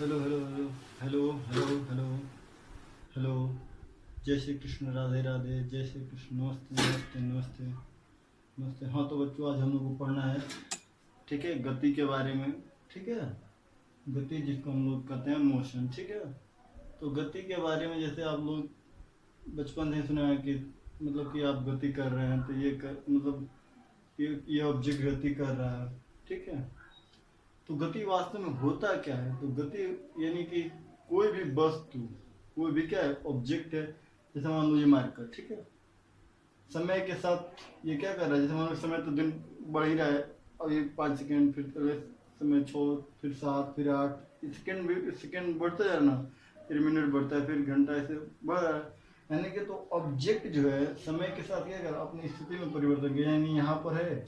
Hello hello hello hello hello hello hello. जय श्री कृष्ण, राधे राधे, जय श्री कृष्ण, नमस्ते नमस्ते नमस्ते नमस्ते। हाँ तो बच्चों, आज हम लोग को पढ़ना है, ठीक है, गति के बारे में। ठीक है, गति जिसको हम लोग कहते हैं मोशन। ठीक है, तो गति के बारे में जैसे आप लोग बचपन से सुना है कि मतलब कि आप गति कर रहे हैं तो मतलब ये ऑब्जेक्ट गति कर रहा है। ठीक है, तो गति वास्तव में होता क्या है? तो गति यानी कि कोई भी वस्तु, कोई भी क्या है, ऑब्जेक्ट है। जैसे मान लो ये मार्कर, ठीक है, समय के साथ ये क्या कर रहा है? जैसे मान लो समय तो दिन बढ़ ही रहा है। अब ये 5 सेकेंड, फिर अगले समय 6, फिर 7, फिर 8, सेकेंड भी सेकेंड बढ़ता जा रहा ना, फिर मिनट बढ़ता है, फिर घंटा, ऐसे बढ़ रहा है। यानी कि तो ऑब्जेक्ट जो है समय के साथ क्या कर रहा है, अपनी स्थिति में परिवर्तन किया। यानी यहाँ पर है,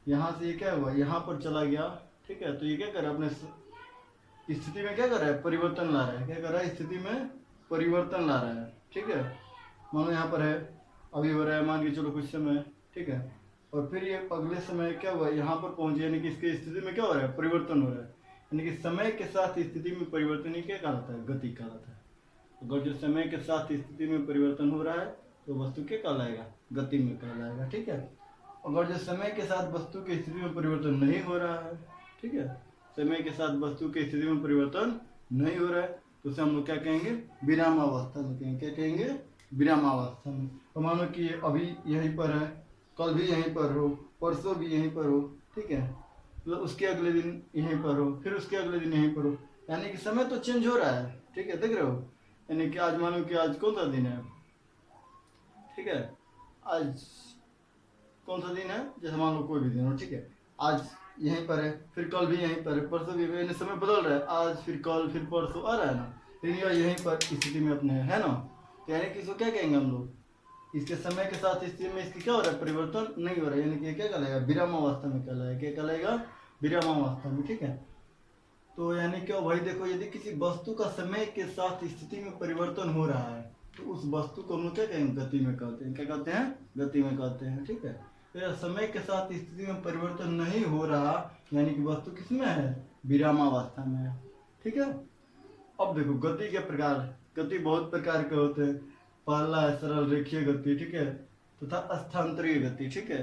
यहाँ से ये क्या हुआ, यहाँ पर चला गया। ठीक है, तो ये क्या कर रहा है, अपने स्थिति में क्या कर रहा है, परिवर्तन ला रहा है। क्या कर रहा है, स्थिति में परिवर्तन ला रहा है। ठीक है, मानो यहाँ पर है, अभी हो रहा है, मान के चलो कुछ समय। ठीक है, और फिर ये अगले समय क्या हुआ, यहाँ पर पहुंचे, यानी कि इसकी स्थिति में क्या हो रहा है, परिवर्तन हो रहा है। यानी कि समय के साथ स्थिति में परिवर्तन ही क्या कहलाता है, गति कहलाता है। अगर जो समय के साथ स्थिति में परिवर्तन हो रहा है तो वस्तु क्या कहलाएगा, गति में कहलाएगा। ठीक है, अगर जो समय के साथ वस्तु की स्थिति में परिवर्तन नहीं हो रहा है, ठीक है, समय के साथ वस्तु की स्थिति में परिवर्तन नहीं हो रहा है, तो उसे हम लोग क्या कहेंगे, विरामावस्था में कहेंगे। क्या कहेंगे, विरामावस्था में। तो मानो कि अभी यहीं पर है, कल भी यहीं पर हो, परसों भी यहीं पर हो। ठीक है, मतलब उसके अगले दिन यहीं पर हो, फिर उसके अगले दिन यहीं पर हो। यानी कि समय तो चेंज हो रहा है। ठीक है, देख रहे हो। यानी कि आज मानो कि आज कौन सा दिन है, ठीक है, आज कौन सा दिन है, जैसे मान लो कोई भी दिन हो। ठीक है, आज यहीं पर है, फिर कल भी यहीं पर है, परसों भी, यानी समय बदल रहा है, आज फिर कल फिर परसों आ रहा है ना। लेकिन यह यहीं पर स्थिति में अपने है ना। तो यानी कि इसको क्या कहेंगे हम लोग, इसके समय के साथ स्थिति में इसकी क्या हो रहा है, परिवर्तन नहीं हो रहा है। यानी कि क्या कहलाएगा, विरामावस्था में कहलाएगा। क्या कहलाएगा, विरामावस्था में। ठीक है, तो यानी क्या भाई देखो, यदि किसी वस्तु का समय के साथ स्थिति में परिवर्तन हो रहा है तो उस वस्तु को हम लोग क्या कहेंगे, गति में कहते हैं। क्या कहते हैं, गति में कहते हैं। ठीक है, तो यह समय के साथ स्थिति में परिवर्तन नहीं हो रहा, यानी कि वस्तु किसमें है, विरामावस्था में है। ठीक है, अब देखो गति के प्रकार, गति बहुत प्रकार के होते हैं। पहला है सरल रेखीय गति, ठीक है, तथा स्थानांतरीय गति। ठीक है,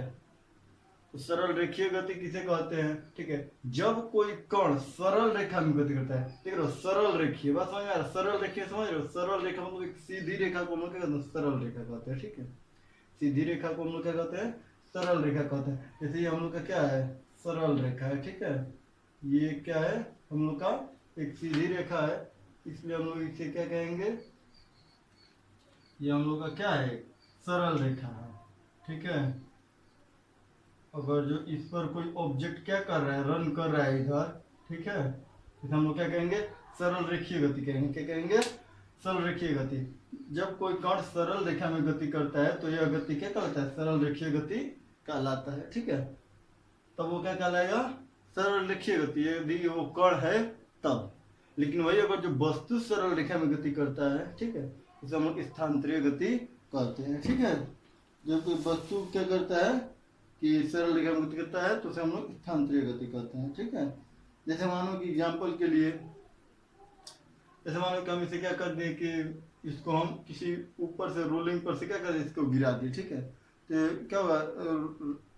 तो सरल रेखीय गति किसे कहते हैं, ठीक है, जब कोई कण सरल रेखा में गति करता है। देख रहे हो, सरल रेखीय, बात समझ में आ रहा है, सरल रेखीय समझ रहे हो। सरल रेखा मतलब एक सीधी रेखा को हम लोग क्या कहते हैं, सरल रेखा कहते हैं। ठीक है, सीधी रेखा को हम लोग क्या कहते हैं, सरल रेखा कहते हैं। जैसे ये हम लोग का क्या है, सरल रेखा है। ठीक है, ये क्या है, हम लोग का एक सीधी रेखा है, इसलिए हम लोग इसे क्या कहेंगे, ये हम लोग का क्या है, सरल रेखा है। ठीक है, अगर जो इस पर कोई ऑब्जेक्ट क्या कर रहा है, रन कर रहा है इधर, ठीक है, तो हम लोग क्या कहेंगे, सरल रेखीय गति कहेंगे। क्या कहेंगे, सरल रेखीय गति। जब कोई कण सरल रेखा में गति करता है तो यह गति क्या कहलाता है, सरल रेखीय गति कहलाता है। ठीक है, तब वो क्या कहलाएगा, सरल रेखीय गति, यदि वो कण है तब। लेकिन वही अगर जो वस्तु सरल रेखा में गति करता है, ठीक है, उसे हम लोग स्थानांतरीय गति कहते हैं। ठीक है, जब कोई वस्तु क्या करता है कि सरल रेखा में गति करता है तो उसे हम लोग स्थानांतरीय गति कहते हैं। ठीक है, जैसे मानो कि एग्जाम्पल के लिए, जैसे मानो कि हम इसे क्या कर दें कि इसको हम किसी ऊपर से रोलिंग पर से क्या कर दें, इसको गिरा दें। ठीक है, तो क्या हुआ,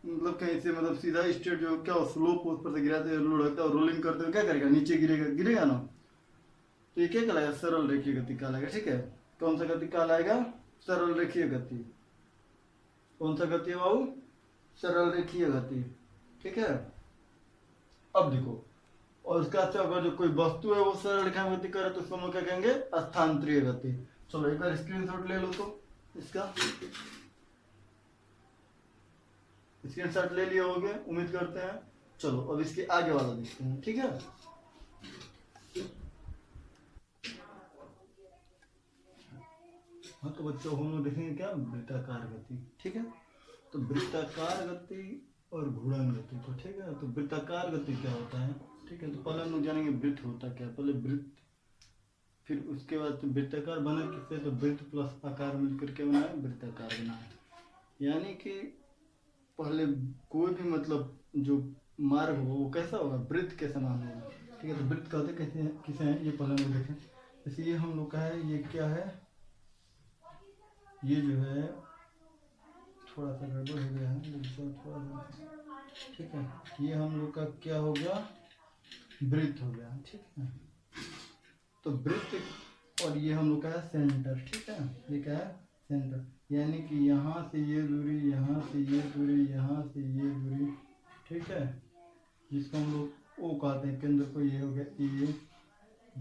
मतलब कहीं से, मतलब सीधा स्ट्रेट जो क्या हो, स्लोप उस पर से गिराते लोड होता है, रोलिंग करते हुए क्या करेगा, नीचे गिरेगा, गिरेगा ना। तो ये क्या कहलाएगा, सरल रेखीय गति कहलाएगा। ठीक है, कौन सा गति कहलाएगा, सरल रेखीय गति। कौन सा गति है बाबू, सरल रेखीय गति। ठीक है, अब देखो, और उसके बाद से अगर जो कोई वस्तु है वो सरल रेखा में गति करे तो उसको हम लोग क्या कहेंगे, स्थानांतरीय गति। चलो एक बार स्क्रीनशॉट ले लो, तो इसका स्क्रीनशॉट ले लिए होगे, उम्मीद करते हैं। चलो अब इसके आगे वाला देखते हैं। ठीक है, हाँ तो बच्चों हम लोग देखेंगे क्या, वृत्ताकार गति। ठीक है, तो वृत्ताकार गति और घूर्णन गति को। ठीक है, तो वृत्ताकार गति क्या होता है, ठीक है, तो पहले हम लोग जानेंगे वृत्त होता क्या है। पहले वृत्त, फिर उसके बाद तो वृत्ताकार बना किससे, तो वृत्त प्लस आकार मिलकर के बना है, वृत्ताकार बना है। यानी कि पहले कोई भी मतलब जो मार्ग हो वो कैसा होगा, वृत्त के समान होगा। ठीक है। तो वृत्त कहते कैसे हैं, किसे हैं, ये पहले हम लोग देखें। जैसे ये हम लोग का है, ये क्या है, ये जो है थोड़ा सा गड़बड़ हो गया है, थोड़ा सा, ठीक है। ये हम लोग का क्या हो गया, वृत्त हो गया, ठीक है। तो वृत्त और ये हम लोग का है सेंटर, ठीक है। ये क्या है, सेंटर, यानी कि यहाँ से ये दूरी, यहाँ से ये दूरी, यहाँ से ये दूरी, ठीक है, जिसको हम लोग ओ कहते हैं, केंद्र को ये हो गया ए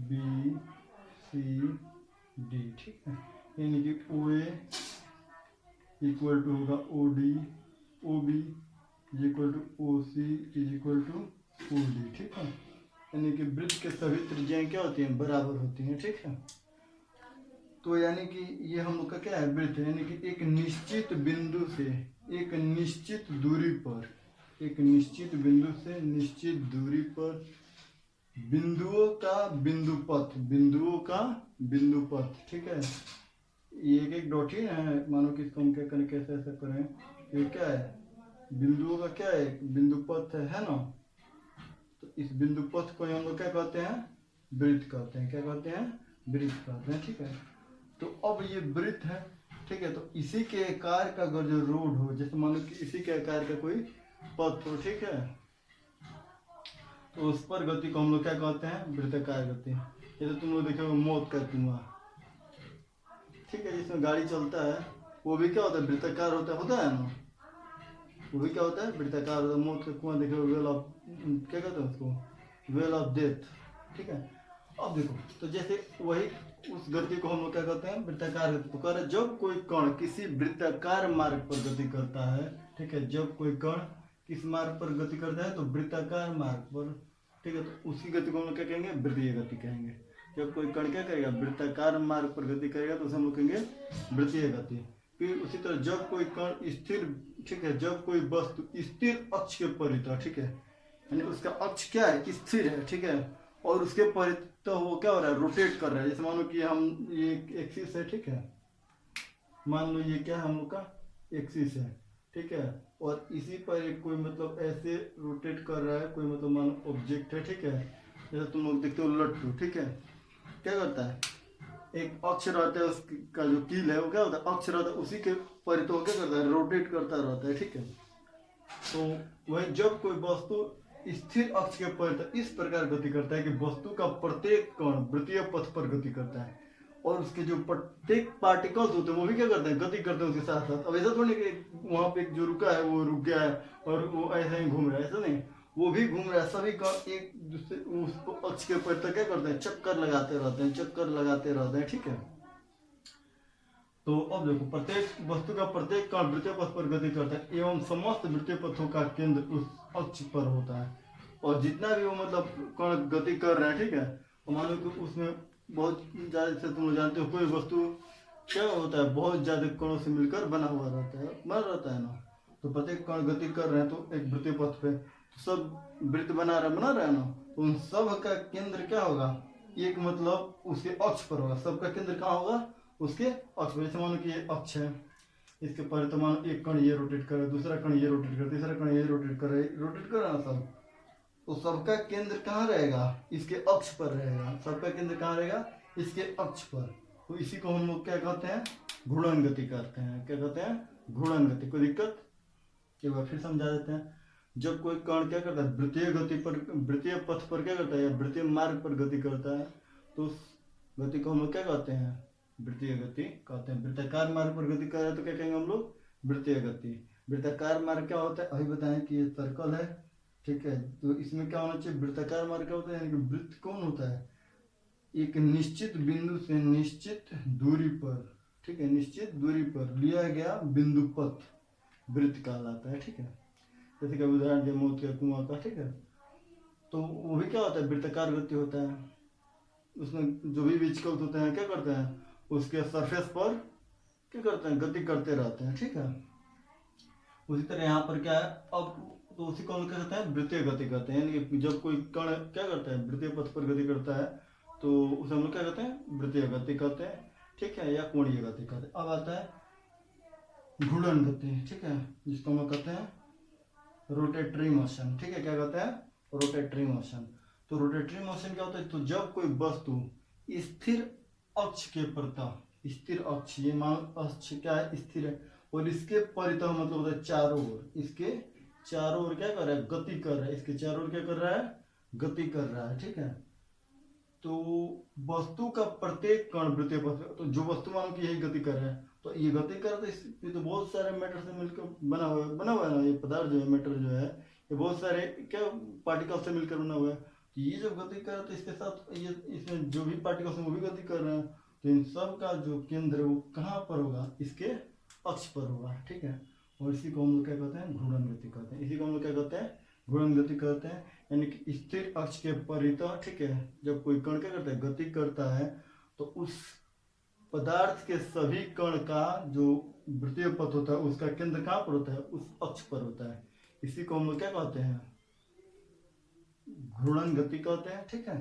बी सी डी, ठीक है। यानी कि ओ ए इक्वल टू होगा O D, O B is equal to O C is equal to O D, ठीक है। यानी कि वृत्त के सभी त्रिज्याएं क्या होती हैं, बराबर होती हैं, ठीक है। तो यानी कि ये हम लोग का क्या है, वृत्त, यानी कि एक निश्चित बिंदु से एक निश्चित दूरी पर, एक निश्चित बिंदु से निश्चित दूरी पर बिंदुओं का बिंदुपथ, बिंदुओं का बिंदुपथ, ठीक है। ये एक एक डॉट ही है, मानो कि इसको हम क्या करें, कैसे ऐसा करें, ये क्या है, बिंदुओं का क्या है, बिंदुपथ है ना। तो इस बिंदुपथ को हम लोग क्या कहते हैं, वृत्त कहते हैं, क्या कहते हैं, वृत्त कहते हैं, ठीक है। तो अब ये वृत्त है, ठीक है। तो इसी के आकार का अगर जो रोड हो, जैसे मान लो कि इसी के आकार का कोई पथ हो, ठीक है, तो उस पर गति को हम लोग क्या कहते हैं, वृत्ताकार गति। जैसे तुम लोग देखोगे मौत का कुआं, ठीक है, जिसमें गाड़ी चलता है, वो भी क्या होता है, वृत्ताकार होता है ना, वो भी क्या होता है, वृत्ताकार होता है। मौत का कुआं देखो, वेल ऑफ, क्या कहते हैं उसको, वेल ऑफ डेथ, ठीक है। अब देखो, तो जैसे वही उस गति को हम लोग क्या कहते हैं, वृत्ताकार गति। तो कह रहे जब कोई कण किसी वृत्ताकार मार्ग पर गति करता है, ठीक है, जब कोई कण किस मार्ग पर गति करता है, तो वृत्ताकार मार्ग पर, ठीक है, तो उसी गति को हम लोग क्या कहेंगे, वृत्तीय गति कहेंगे। जब कोई कण क्या करेगा, वृत्ताकार मार्ग पर गति करेगा, तो उसे हम लोग कहेंगे वृत्तीय गति। फिर उसी तरह जब कोई कण स्थिर, ठीक है, जब कोई वस्तु स्थिर अक्ष के परितः, ठीक है, यानी उसका अक्ष क्या है, स्थिर है, ठीक है, और उसके परितः तो वो क्या हो रहा है, रोटेट कर रहा है। जैसे मान लो कि हम ये एक्सिस है, ठीक है, मान लो ये क्या है, हम लोग का एक्सिस है, ठीक है, और इसी पर एक कोई मतलब ऐसे रोटेट कर रहा है, कोई मतलब मान लो ऑब्जेक्ट है, ठीक है। जैसे तुम लोग देखते हो लट्टू, ठीक है, क्या करता है, एक अक्ष रहता है, उसका जो कील है वो क्या होता है, अक्ष रहता है, उसी के परितः क्या करता है, रोटेट करता रहता है, ठीक है। तो वही जब कोई वस्तु स्थिर अक्ष के परितः इस प्रकार गति करता है कि वस्तु का प्रत्येक कण वृत्तीय पथ पर गति करता है, और उसके जो प्रत्येक पार्टिकल्स होते हैं वो भी क्या करते हैं, गति करते हैं उसके साथ साथ। अब ऐसा थोड़ी कि वहां पे जो रुका है वो रुक गया है और वो ऐसा ही घूम रहा है, ऐसा नहीं, वो भी घूम रहा है। सभी कण एक दूसरे उस अक्ष के परितः क्या करते हैं, चक्कर लगाते रहते हैं, चक्कर लगाते रहते हैं, ठीक है। तो अब देखो, प्रत्येक वस्तु का प्रत्येक कण वृत्तीय पथ पर गति करता है, एवं समस्त वृत्तीय पथों का केंद्र उस अक्ष पर होता है। और जितना भी वो मतलब कण गति कर रहे हैं, ठीक है, तो मान लो कि उसमें बहुत ज्यादा से तुम लोग जानते हो, कोई वस्तु क्या होता है, बहुत ज्यादा कणों से मिलकर बना हुआ रहता है, बना रहता है ना। तो प्रत्येक कण गति कर रहे हैं, तो एक वृत्तीय पथ पे तो सब वृत्त बना रहे हैं ना, तो उन सब का केंद्र क्या होगा, एक मतलब उसके अक्ष पर होगा। सबका केंद्र कहाँ होगा, उसके अक्ष पर। जैसे मानो कि ये अक्ष है, इसके पर तो मानो एक कण ये रोटेट करे, दूसरा कण ये रोटेट करे, तीसरा कण ये रोटेट करे ना सब, तो सबका केंद्र कहाँ रहेगा, इसके अक्ष पर रहेगा। सबका केंद्र कहाँ रहेगा, इसके अक्ष पर। तो इसी को हम लोग क्या कहते हैं, घूर्णन गति कहते हैं। क्या कहते हैं, घूर्णन गति। कोई दिक्कत, एक बार फिर समझा देते हैं। जब कोई कण क्या करता है, वृत्तीय गति पर, वृत्तीय पथ पर क्या करता है, या वृत्तीय मार्ग पर गति करता है, तो उस गति को हम लोग क्या कहते हैं, वृत्तीय गति कहते हैं। वृत्ताकार मार्ग पर गति कर रहे हैं तो क्या कहेंगे हम लोग, वृत्तीय गति। वृत्ताकार मार्ग क्या होता है, अभी बताएं कि ये सर्कल है, ठीक है, तो इसमें क्या होना चाहिए, वृत्ताकार मार्ग क्या होता है, यानी कि वृत्त कौन होता है, एक निश्चित बिंदु से निश्चित दूरी पर, ठीक है, निश्चित दूरी पर लिया गया बिंदु पथ वृत्त कहलाता है, ठीक है। जैसे कि उदाहरण दिया मौत का कुआं का, ठीक है, तो वो भी क्या होता है, वृत्ताकार गति होता है। उसमें जो भी व्हीकल्स होते हैं क्या करते हैं, उसके सरफेस पर क्या करते हैं, गति करते रहते हैं, ठीक है। उसी तरह यहाँ पर क्या है, अब तो उसी को हम क्या कहते हैं, वृत्तीय गति कहते हैं। यानी कि जब कोई कण क्या करता है, वृत्तीय पथ पर गति करता है, तो उसे हम लोग क्या कहते हैं, वृत्तीय गति कहते हैं, ठीक है, या कोणीय गति कहते हैं। अब आता है घूर्णन गति, ठीक है, जिसको हम कहते हैं रोटेटरी मोशन, ठीक है, क्या कहते हैं, रोटेटरी मोशन। तो रोटेटरी मोशन क्या होता है, तो जब कोई वस्तु स्थिर अक्ष के प्रतः, स्थिर अक्ष, ये मान अक्ष क्या है, स्थिर है, और इसके परितः मतलब होता है चारों ओर, इसके चारों ओर क्या कर रहा है, गति कर रहा है, इसके चारों ओर क्या कर रहा है, गति कर रहा है, ठीक है। तो वस्तु का प्रत्येक कण वृत्तीय पथ, तो जो वस्तु मान की यही गति कर रहा है, तो ये गति कर रहा है, ये तो बहुत सारे मैटर से मिलकर बना हुआ है ना, ये पदार्थ जो है, मैटर जो है, ये बहुत सारे क्या पार्टिकल से मिलकर बना हुआ है। तो ये जब गति कर रहा है तो इसके साथ ये इसमें जो भी पार्टिकल्स हैं वो भी गति कर रहे हैं, तो इन सब का जो केंद्र है वो कहाँ पर होगा, इसके अक्ष पर होगा, ठीक है। और इसी को हम लोग क्या कहते हैं, घूर्णन गति कहते हैं, इसी को हम लोग क्या कहते हैं, घूर्णन गति कहते हैं। यानी कि स्थिर अक्ष के परितः, ठीक है, जब कोई कण क्या करता है, गति करता है, तो उस पदार्थ के सभी कण का जो वृत्तीय पथ होता है उसका केंद्र कहाँ पर होता है, उस अक्ष पर होता है। इसी को हम लोग क्या कहते हैं, घूर्णन गति कहते हैं, ठीक है।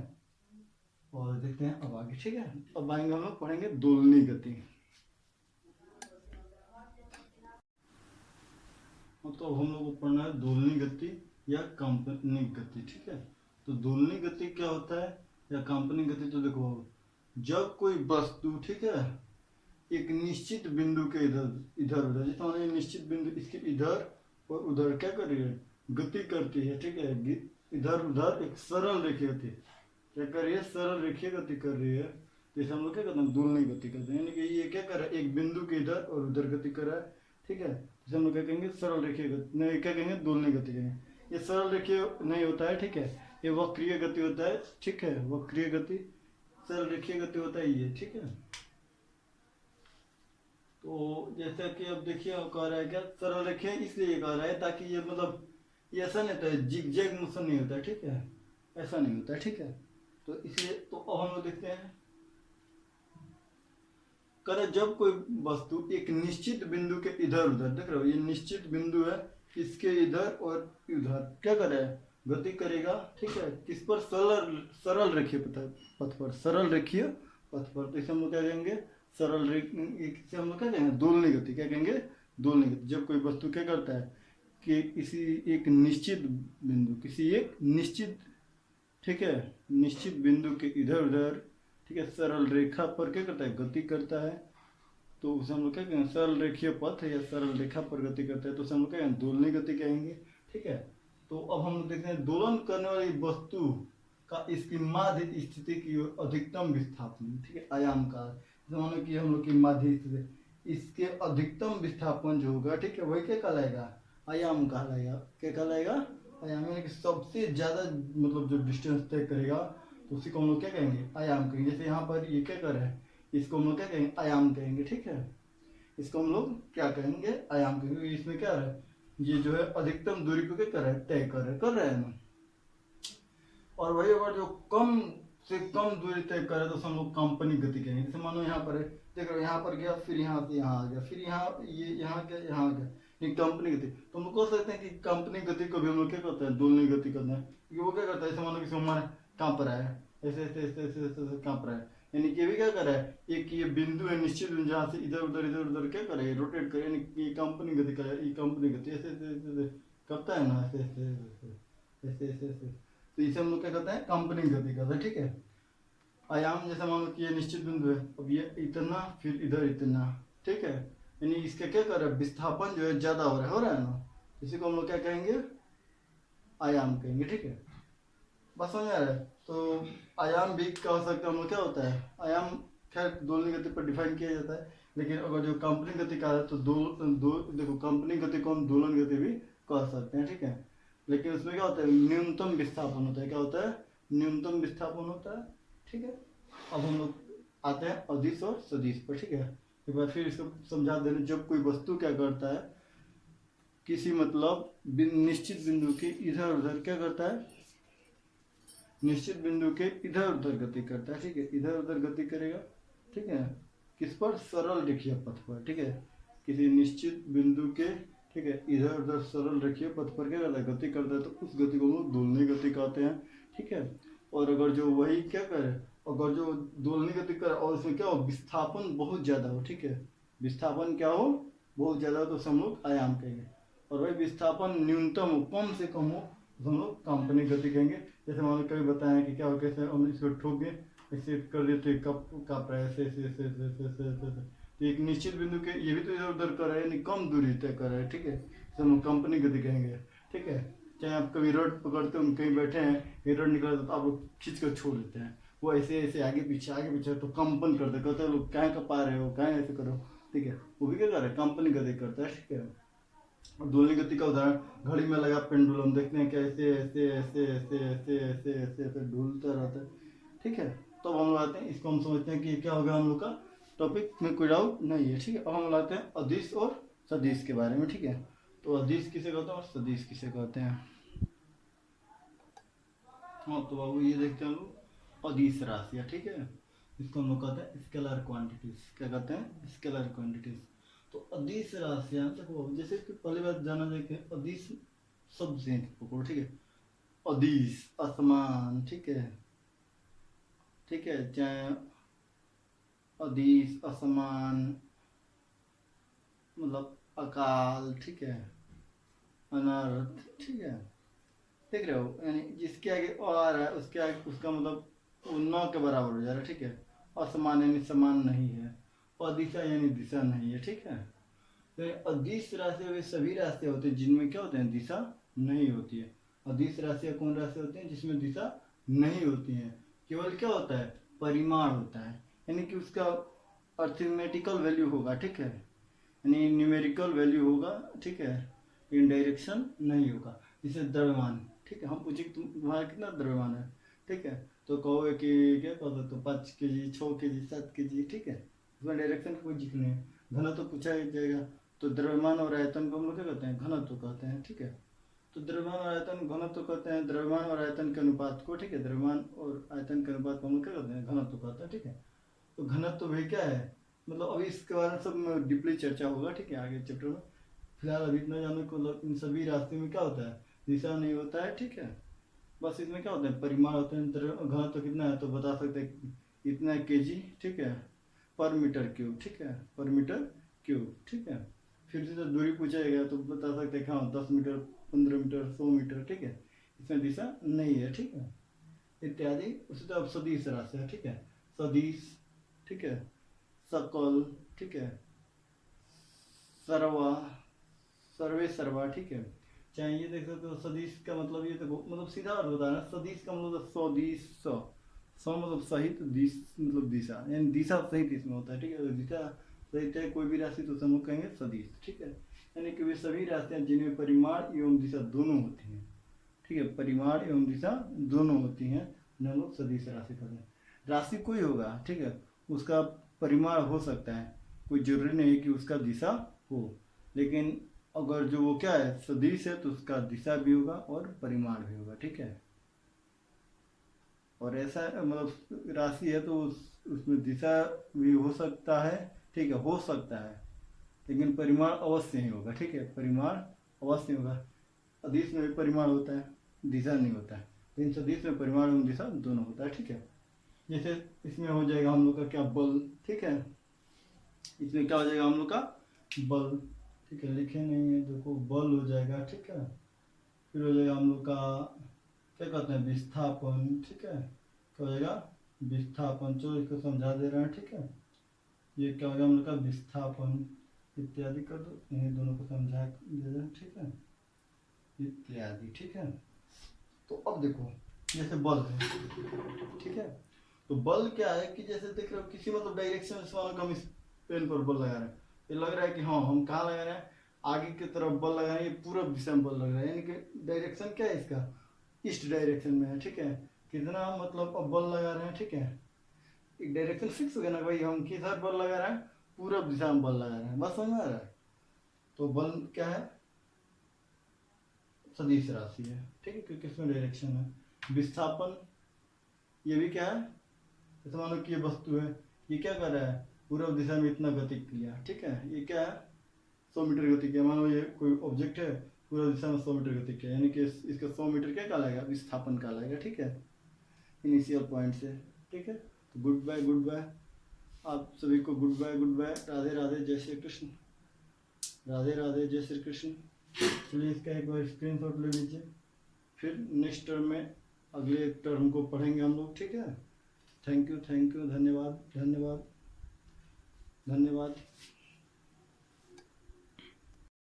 और देखते हैं अब आगे, ठीक है। अब आएंगे हम लोग पढ़ेंगे दोलनी गति। तो हम लोग को पढ़ना है दोलनी गति या काल्पनिक गति, ठीक है। तो दोलनी गति क्या होता है या काल्पनिक गति, तो देखो जब कोई वस्तु, ठीक है, एक निश्चित बिंदु के इधर उधर, जैसे हमारे निश्चित बिंदु इसके इधर और उधर क्या कर रही है, गति करती है, ठीक है, इधर उधर एक सरल रेखीय गति क्या कर रही है, सरल रेखीय गति कर रही है, जैसे हम लोग क्या कहते हैं, दोलनी गति करते हैं। यानी कि ये क्या कर रहा है, एक बिंदु के इधर और उधर गति कर रहा है, ठीक है। जैसे हम लोग क्या कहेंगे, सरल रेखीय गति, नहीं क्या कहेंगे, दोलनी गति कहेंगे। ये सरल रेखीय नहीं होता है, ठीक है, ये वक्रीय गति होता है, ठीक है, वक्रीय गति, सरल रेखीय गति होता है ये, ठीक है। तो जैसा कि अब देखिए कह रहा है क्या, सरल रेखीय इसलिए कह रहा है ताकि ये मतलब ये ऐसा नहीं होता है, जिगजैग मोशन नहीं होता है, ठीक है, ऐसा नहीं होता है, ठीक है। तो इसलिए तो अब हम लोग देखते हैं, करे जब कोई वस्तु एक निश्चित बिंदु के इधर उधर, देख रहे हो ये निश्चित बिंदु है, इसके इधर और उधर क्या करे, गति करेगा, ठीक है, किस पर, सरल रेखीय पथ पर, सरल रेखीय पथ पर। तो इसे हम लोग क्या कहेंगे, सरल रेखीय, हम लोग क्या कहेंगे, दोलनी गति, क्या कहेंगे, दोलनी गति। जब कोई वस्तु क्या करता है कि किसी एक निश्चित बिंदु, किसी एक निश्चित, ठीक है, निश्चित बिंदु के इधर उधर, ठीक है, सरल रेखा पर क्या करता है, गति करता है, तो उसे हम लोग क्या कहेंगे, सरल रेखीय पथ या सरल रेखा पर गति करता है, तो उसे हम लोग क्या कहेंगे, दोलनी गति कहेंगे, ठीक है। तो अब हम लोग देखते हैं दोलन करने वाली वस्तु का इसकी माध्य स्थिति की अधिकतम विस्थापन, ठीक है, आयाम का, मानो कि हम लोग की माध्य स्थिति, इसके अधिकतम विस्थापन जो होगा, ठीक है, वही क्या कहलाएगा, आयाम कहलाएगा, क्या कहलाएगा, आयाम। यानी कि सबसे ज्यादा मतलब जो डिस्टेंस तय करेगा तो उसी को हम लोग क्या कहेंगे, आयाम कहेंगे। जैसे यहाँ पर ये क्या कर रहा है, इसको हम लोग क्या कहेंगे, आयाम कहेंगे, ठीक है, इसको हम लोग क्या कहेंगे, आयाम कहेंगे। इसमें क्या है, ये जो है अधिकतम दूरी को क्या कर रहा है, तय कर रहा है ना। और वही अगर जो कम से कम दूरी तय करे तो हम लोग काल्पनिक गति कहेंगे। जैसे मानो यहाँ पर है, देख रहे हो यहाँ पर गया, फिर यहाँ से यहाँ आ गया, फिर यहाँ ये यहाँ गया, यहाँ आ गया, ये काल्पनिक गति। तो हम लोग कह सकते हैं कि काल्पनिक गति को भी हम लोग क्या करते हैं, दोलनी गति करते हैं, क्योंकि वो क्या करता है, ऐसे मानो कि हमारा कांप रहा है, ऐसे ऐसे ऐसे ऐसे ऐसे कांप रहा है, यानी कि भी क्या कर रहा है, एक ये बिंदु है निश्चित बिंदु जहाँ से इधर उधर क्या करे, रोटेट करे, यानी कि काल्पनिक गति करे, ये काल्पनिक गति ऐसे ऐसे ऐसे करता है ना, ऐसे ऐसे ऐसे ऐसे ऐसे ऐसे, तो इसे हम लोग क्या करते हैं, काल्पनिक गति करते हैं, ठीक है। आयाम जैसे मान लो कि ये निश्चित बिंदु है, अब ये इतना फिर इधर इतना, ठीक है, यानी इसका क्या कर रहा है, विस्थापन जो है ज्यादा हो रहा है ना, इसी को हम लोग क्या कहेंगे, आयाम कहेंगे, ठीक है। बस समझ आ रहा है। तो आयाम भी कह सकते हैं हम लोग, क्या होता है आयाम, खैर दोलनी गति पर डिफाइन किया जाता है, लेकिन अगर जो काल्पनिक गति का है तो देखो काल्पनिक गति को हम दोलन गति भी कह सकते हैं, ठीक है। लेकिन उसमें क्या होता है, न्यूनतम विस्थापन होता है, क्या होता है, न्यूनतम विस्थापन होता है, ठीक है। अब हम लोग आते हैं अदिश और सदिश पर, ठीक है। एक बार फिर इसको समझा देने, जब कोई वस्तु क्या करता है, किसी मतलब निश्चित बिंदु के इधर उधर क्या करता है, निश्चित बिंदु के इधर उधर गति करता है, ठीक है, इधर उधर गति करेगा, ठीक है, किस पर, सरल रेखीय पथ पर, ठीक है, किसी निश्चित बिंदु के, ठीक है, इधर उधर सरल रेखीय पथ पर क्या करता है, गति करता है, तो उस गति को हम लोग दोलनी गति कहते हैं, ठीक है। और अगर जो वही क्या करे, अगर जो दोलनी गति करे और उसमें क्या हो, विस्थापन बहुत ज्यादा हो, ठीक है, विस्थापन क्या हो, बहुत ज्यादा हो, तो हम लोग आयाम कहेंगे। और वही विस्थापन न्यूनतम हो, कम से कम हो, तो हम लोग काल्पनिक गति कहेंगे। जैसे मैंने कभी बताया कि क्या हो, कैसे हम इसको ठोक दिए, ऐसे कर दिए तो ये कप काँप रहा है, ऐसे ऐसे ऐसे ऐसे ऐसे ऐसे ऐसे ऐसे। तो एक निश्चित बिंदु के ये भी तो इधर उधर कर रहा है, यानी कम दूरी तय कर रहा है, ठीक है, इसे हम कंपनी गति कहेंगे, ठीक है। चाहे आप कभी रड पकड़ते हो, कहीं बैठे हैं, ये रड निकला तो आप लोग खींच कर छोड़ देते हैं, वो ऐसे ऐसे आगे पीछे तो कंपन करते, कहते हैं लोग क्या कपा रहे हो, क्या ऐसे करो, ठीक है, वो भी क्या कर रहा है, कंपनी गति करता है, ठीक है। और ध्वनि गति का उदाहरण, घड़ी में लगा पेंडुलम, देखते हैं कि ऐसे ऐसे ऐसे ऐसे ऐसे ऐसे ऐसे ऐसे ढूलता रहता है, ठीक है। तो अब हम लोग आते हैं, इसको हम समझते हैं कि क्या होगा हम लोग का टॉपिक में, कोई डाउट नहीं है, ठीक है। अब हम लोग आते हैं अदिश और सदिश के बारे में, ठीक है। तो अदिश किसे कहते हैं और सदिश किसे कहते हैं। हाँ तो बाबू ये देखते हैं हम लोग अदिश राशियाँ, ठीक है, इसको हम लोग कहते हैं स्केलर क्वांटिटीज, क्या कहते हैं, स्केलर क्वांटिटीज। तो अदिश राशियाँ देखो, जैसे कि पहली बात जाना जाए कि अदिश शब्द से पकड़ो, ठीक है, अदिश आसमान, ठीक है, ठीक है, चाहे अदिश आसमान मतलब अकाल, ठीक है, अनर्थ, ठीक है, देख रहे हो, यानी जिसके आगे अ आ रहा है उसके आगे उसका मतलब वो न के बराबर हो जा रहा है, ठीक है। असमान यानी समान नहीं है, अदिशा यानी दिशा नहीं है, ठीक है। तो अदिश राशि वे सभी राशियाँ होते हैं जिनमें क्या होते हैं, दिशा नहीं होती है। अदिश राशियाँ कौन राशि होती हैं जिसमें दिशा नहीं होती है, केवल क्या होता है, परिमाण होता है, यानी कि उसका अर्थमेटिकल वैल्यू होगा, ठीक है, यानी न्यूमेरिकल वैल्यू होगा, ठीक है, इन डायरेक्शन नहीं होगा। जैसे द्रव्यमान, ठीक है, हम पूछे कि तुम्हारा कितना द्रव्यमान है, ठीक है, तो कहोगे कि क्या कह सकते हो, 5 kg, 6 kg, 7 kg, ठीक है, उसमें डायरेक्शन का कोई जिक्र नहीं है। घनत्व तो पूछा ही जाएगा, तो द्रव्यमान और आयतन को हम लोग क्या कहते हैं, घनत्व कहते हैं, ठीक है। तो द्रव्यमान और आयतन घनत्व कहते हैं, द्रव्यमान और आयतन के अनुपात को, ठीक है, द्रव्यमान और आयतन के अनुपात को हम लोग क्या कहते हैं, घनत्व कहते हैं, ठीक है। तो घनत्व भी क्या है, मतलब अभी इसके बारे में सब में डीपली चर्चा होगा, ठीक है, आगे चैप्टर में। फिलहाल अभी इतना जानो को इन सभी रास्ते में क्या होता है, दिशा नहीं होता है, ठीक है। बस इसमें क्या होता है, परिमाण होते हैं, घनत्व कितना है तो बता सकते हैं इतना kg, ठीक है, पर मीटर क्यूब, ठीक है, पर मीटर क्यूब, ठीक है। फिर से दूरी पूछेगा तो बता सकते हैं हाँ 10 मीटर, 15 मीटर, 100 मीटर, ठीक है, इसमें दिशा नहीं है, ठीक है, इत्यादि। उसी तरह सदिश राशि है, ठीक है, सदिश, ठीक है, सकल, ठीक है, सर्वा, सर्वे सर्वा, ठीक है। चाहे ये देख सकते हो सदिश का मतलब ये देखो, मतलब सीधा अर्थ होता है ना, सदिश का मतलब स्वदिश, स मतलब सहित, दिश मतलब दिशा, यानी दिशा सहित इसमें होता है, ठीक है। दिशा सहित है कोई भी राशि तो हम लोग कहेंगे सदिश, ठीक है, यानी कि वे सभी राशियाँ जिनमें परिमाण एवं दिशा दोनों होती हैं, ठीक है, परिमाण एवं दिशा दोनों होती हैं, उन्हें हम लोग सदिश राशि कहते हैं। राशि कोई होगा, ठीक है, उसका परिमाण हो सकता है, कोई जरूरी नहीं कि उसका दिशा हो, लेकिन अगर जो वो क्या है सदिश है तो उसका दिशा भी होगा और परिमाण भी होगा, ठीक है। और ऐसा मतलब राशि है तो उसमें दिशा भी हो सकता है, ठीक है, हो सकता है, लेकिन परिमाण अवश्य ही होगा, ठीक है, परिमाण अवश्य होगा। अदिश में भी परिमाण होता है, दिशा नहीं होता है, लेकिन सदिश में परिमाण एवं दिशा दोनों होता है, ठीक है। जैसे इसमें हो जाएगा हम लोग का क्या, बल, ठीक है, इसमें क्या हो जाएगा हम लोग का बल, ठीक है, लिखे नहीं है देखो, बल हो जाएगा, ठीक है। फिर हो जाएगा हम लोग का क्या कहते हैं, विस्थापन, ठीक है, क्या हो जाएगा, विस्थापन, चलो इसको समझा दे रहे हैं, ठीक है। ये क्या हो गया हम लोग का विस्थापन, इत्यादि कर दो, इन्हें दोनों को समझा दे रहे हैं, ठीक है, इत्यादि, ठीक है। तो अब देखो जैसे बल है, ठीक है, तो बल क्या है कि जैसे देख रहे हो किसी मतलब डायरेक्शन से हम इस पेन पर बल लगा रहे हैं, ये लग रहा है कि हाँ हम कहाँ लगा रहे हैं, आगे की तरफ बल लगा रहे हैं, ये पूरब दिशा में बल लग रहा है, यानी कि डायरेक्शन क्या है इसका, ईस्ट डायरेक्शन में है, ठीक है। कितना मतलब अब बल लगा रहे हैं, ठीक है, एक डायरेक्शन फिक्स हो गया ना भाई, हम किधर बल लगा रहे हैं, पूरब दिशा में बल लगा रहे हैं, बस समझ में आ रहा है। तो बल क्या है, सदिश राशि है, ठीक है, क्योंकि इसमें डायरेक्शन है। विस्थापन ये भी क्या है, जैसे मानो कि ये वस्तु है, ये क्या कर रहा है, पूर्व दिशा में इतना गति किया, ठीक है, ये क्या है 100 मीटर गति किया, मानो ये कोई ऑब्जेक्ट है पूर्व दिशा में 100 मीटर गति किया, यानी कि इसका 100 मीटर क्या कहलाएगा, विस्थापन कहलाएगा, ठीक है, इनिशियल पॉइंट से, ठीक है। तो गुड बाय, गुड बाय, आप सभी को goodbye, goodbye, Radhe Radhe, जय श्री कृष्ण, राधे राधे, जय श्री कृष्ण। चलिए इसका एक बार स्क्रीन शॉट ले लीजिए, फिर नेक्स्ट टर्म में अगले टर्म को पढ़ेंगे हम लोग, ठीक है। थैंक यू, धन्यवाद, धन्यवाद, धन्यवाद।